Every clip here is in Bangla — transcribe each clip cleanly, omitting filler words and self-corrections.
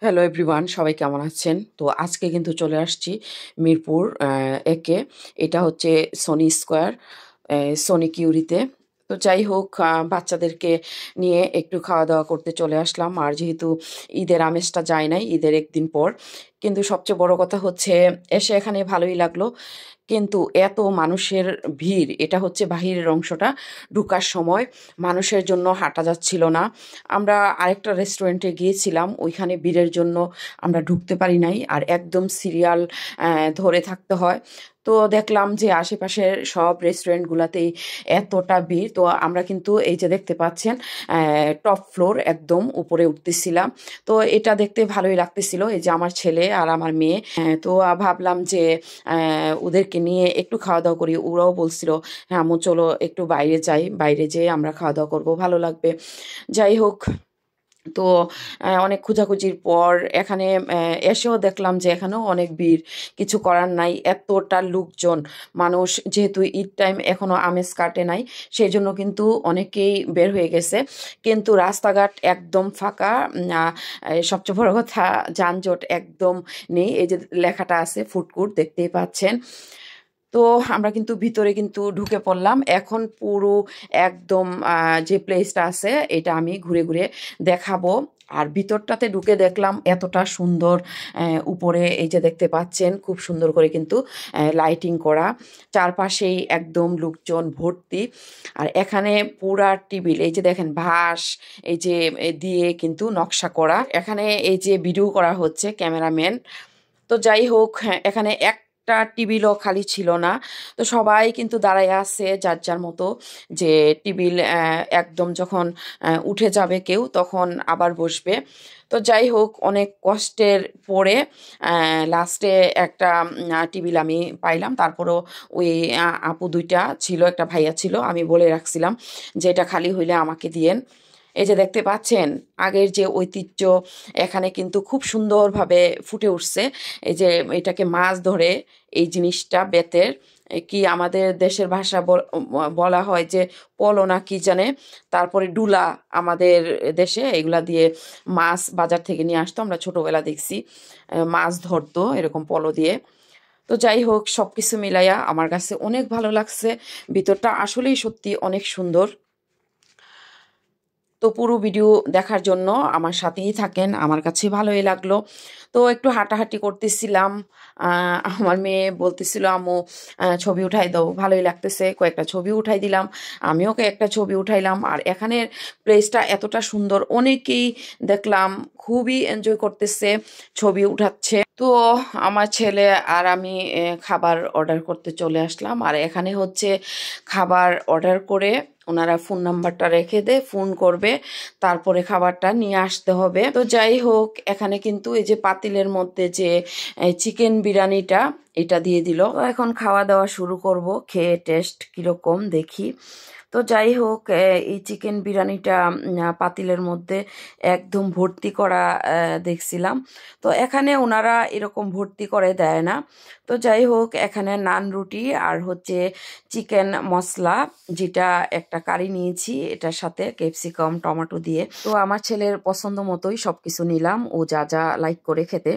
হ্যালো এভরিওয়ান, সবাই কেমন আছেন? তো আজকে কিন্তু চলে আসছি মিরপুর একে। এটা হচ্ছে সনি স্কোয়ার, সনি কিউরিতে। তো যাই হোক, বাচ্চাদেরকে নিয়ে একটু খাওয়া দাওয়া করতে চলে আসলাম। আর যেহেতু ঈদের আমেজটা যায় নাই, ঈদের একদিন পর, কিন্তু সবচেয়ে বড় কথা হচ্ছে এসে এখানে ভালোই লাগলো। কিন্তু এত মানুষের ভিড়, এটা হচ্ছে বাহিরের অংশটা, ঢোকার সময় মানুষের জন্য হাঁটা যাচ্ছিল না। আমরা আরেকটা রেস্টুরেন্টে গিয়েছিলাম, ওইখানে ভিড়ের জন্য আমরা ঢুকতে পারি নাই, আর একদম সিরিয়াল ধরে থাকতে হয়। তো দেখলাম যে আশেপাশের সব রেস্টুরেন্টগুলোতেই এতটা ভিড়। তো আমরা কিন্তু এই যে দেখতে পাচ্ছেন, টপ ফ্লোর একদম উপরে উঠতেছিলাম। তো এটা দেখতে ভালোই লাগতেছিল, এই যে আমার ছেলে আর আমার মেয়ে। তো ভাবলাম যে ওদেরকে নিয়ে একটু খাওয়া দাওয়া করি। ওরাও বলছিল, হ্যাঁ আম্মু চলো একটু বাইরে যাই, বাইরে যেয়ে আমরা খাওয়া দাওয়া করবো, ভালো লাগবে। যাই হোক, তো অনেক খোঁজাখুঁজির পর এখানে এসেও দেখলাম যে এখানেও অনেক ভিড়। কিছু করার নাই, এতটা লোকজন, মানুষ, যেহেতু ঈদ টাইম এখনো আমেজ কাটে নাই, সেই জন্য কিন্তু অনেকেই বের হয়ে গেছে। কিন্তু রাস্তাঘাট একদম ফাঁকা। সবচেয়ে বড় কথা, যানজট একদম নেই। এই যে লেখাটা আছে ফুড কোর্ট, দেখতেই পাচ্ছেন। তো আমরা কিন্তু ভিতরে কিন্তু ঢুকে পড়লাম। এখন পুরো একদম যে প্লেসটা আছে এটা আমি ঘুরে ঘুরে দেখাবো। আর ভিতরটাতে ঢুকে দেখলাম এতটা সুন্দর। উপরে এই যে দেখতে পাচ্ছেন, খুব সুন্দর করে কিন্তু লাইটিং করা, চারপাশেই একদম লোকজন ভর্তি। আর এখানে পুরা টেবিল, এই যে দেখেন বাঁশ, এই যে দিয়ে কিন্তু নকশা করা। এখানে এই যে ভিডিও করা হচ্ছে ক্যামেরাম্যান। তো যাই হোক, হ্যাঁ, এখানে একটা টেবিলও খালি ছিল না। তো সবাই কিন্তু দাঁড়ায় আছে যার যার মতো, যে টেবিল একদম যখন উঠে যাবে কেউ, তখন আবার বসবে। তো যাই হোক, অনেক কষ্টের পরে লাস্টে একটা টেবিল আমি পাইলাম। তারপরেও ওই আপু দুইটা ছিল, একটা ভাইয়া ছিল, আমি বলে রাখছিলাম যে এটা খালি হইলে আমাকে দিয়েন। এই যে দেখতে পাচ্ছেন আগের যে ঐতিহ্য এখানে কিন্তু খুব সুন্দরভাবে ফুটে উঠছে। এই যে এটাকে মাছ ধরে, এই জিনিসটা বেতের, কি আমাদের দেশের ভাষা বলা হয় যে পলো না কি জানে, তারপরে ডুলা আমাদের দেশে, এগুলা দিয়ে মাছ বাজার থেকে নিয়ে আসতো, আমরা ছোটবেলা দেখছি মাছ ধরতো এরকম পলো দিয়ে। তো যাই হোক, সব কিছু মিলাইয়া আমার কাছে অনেক ভালো লাগছে। ভিতরটা আসলেই সত্যি অনেক সুন্দর। তো পুরো ভিডিও দেখার জন্য আমার সাথেই থাকেন, আমার কাছে ভালোই লাগলো। তো একটু হাঁটাহাঁটি করতেছিলাম। আমার মেয়ে বলতেছিল, আম্মু ছবি উঠাই দাও, ভালোই লাগতেছে, কয়েকটা ছবি উঠাই দিলাম। আমিও কয়েকটা ছবি উঠাইলাম। আর এখানের প্লেসটা এতটা সুন্দর, অনেকেই দেখলাম খুবই এনজয় করতেছে, ছবি উঠাচ্ছে। তো আমার ছেলে আর আমি খাবার অর্ডার করতে চলে আসলাম। আর এখানে হচ্ছে খাবার অর্ডার করে ওনারা ফোন নাম্বারটা রেখে দেয়, ফোন করবে, তারপরে খাবারটা নিয়ে আসতে হবে। তো যাই হোক, এখানে কিন্তু এই যে পাতিলের মধ্যে যে চিকেন বিরিয়ানিটা, এটা দিয়ে দিল। তো এখন খাওয়া দাওয়া শুরু করব, খেয়ে টেস্ট কিরকম দেখি। তো যাই হোক, এই চিকেন বিরিয়ানিটা পাতিলের মধ্যে একদম ভর্তি করা দেখছিলাম। তো এখানে ওনারা এরকম ভর্তি করে দেয় না। তো যাই হোক, এখানে নান রুটি আর হচ্ছে চিকেন মশলা, যেটা একটা কারি নিয়েছি, এটার সাথে ক্যাপসিকাম টমেটো দিয়ে। তো আমার ছেলের পছন্দ মতোই সব কিছু নিলাম, ও যা যা লাইক করে খেতে।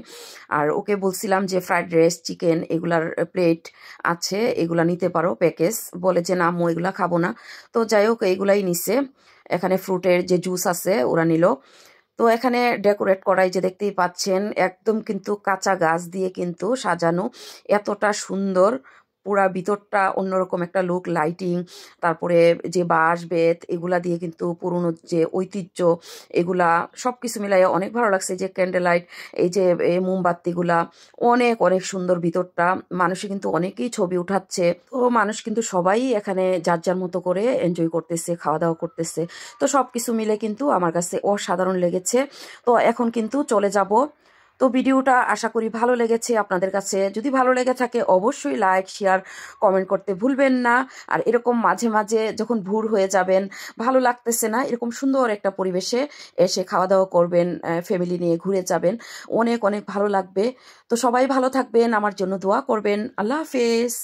আর ওকে বলছিলাম যে ফ্রাইড রাইস, চিকেন এগুলার প্লেট আছে, এগুলা নিতে পারো প্যাকেজ। বলে যে না আম্মু এগুলা খাবো না। তো যাই হোক, এইগুলাই নিছে। এখানে ফ্রুটের যে জুস আছে ওরা নিল। তো এখানে ডেকোরেট করাই যে দেখতেই পাচ্ছেন, একদম কিন্তু কাঁচা গাছ দিয়ে কিন্তু সাজানো, এতটা সুন্দর। পুরা ভিতরটা অন্যরকম একটা লুক, লাইটিং, তারপরে যে বাঁশ বেত এগুলা দিয়ে কিন্তু পুরনো যে ঐতিহ্য, এগুলা সব কিছু মিলাই অনেক ভালো লাগছে। যে ক্যান্ডেল লাইট, এই যে এই মোমবাতিগুলা, অনেক অনেক সুন্দর ভিতরটা। মানুষে কিন্তু অনেকেই ছবি উঠাচ্ছে। তো মানুষ কিন্তু সবাই এখানে যার যার মতো করে এনজয় করতেছে, খাওয়া দাওয়া করতেছে। তো সব কিছু মিলে কিন্তু আমার কাছে অসাধারণ লেগেছে। তো এখন কিন্তু চলে যাব। তো ভিডিওটা আশা করি ভালো লেগেছে আপনাদের কাছে। যদি ভালো লেগে থাকে অবশ্যই লাইক শেয়ার কমেন্ট করতে ভুলবেন না। আর এরকম মাঝে মাঝে যখন ভোর হয়ে যাবেন, ভালো লাগতেছে না, এরকম সুন্দর একটা পরিবেশে এসে খাওয়া দাওয়া করবেন, ফ্যামিলি নিয়ে ঘুরে যাবেন, অনেক অনেক ভালো লাগবে। তো সবাই ভালো থাকবেন, আমার জন্য দোয়া করবেন। আল্লাহ হাফেজ।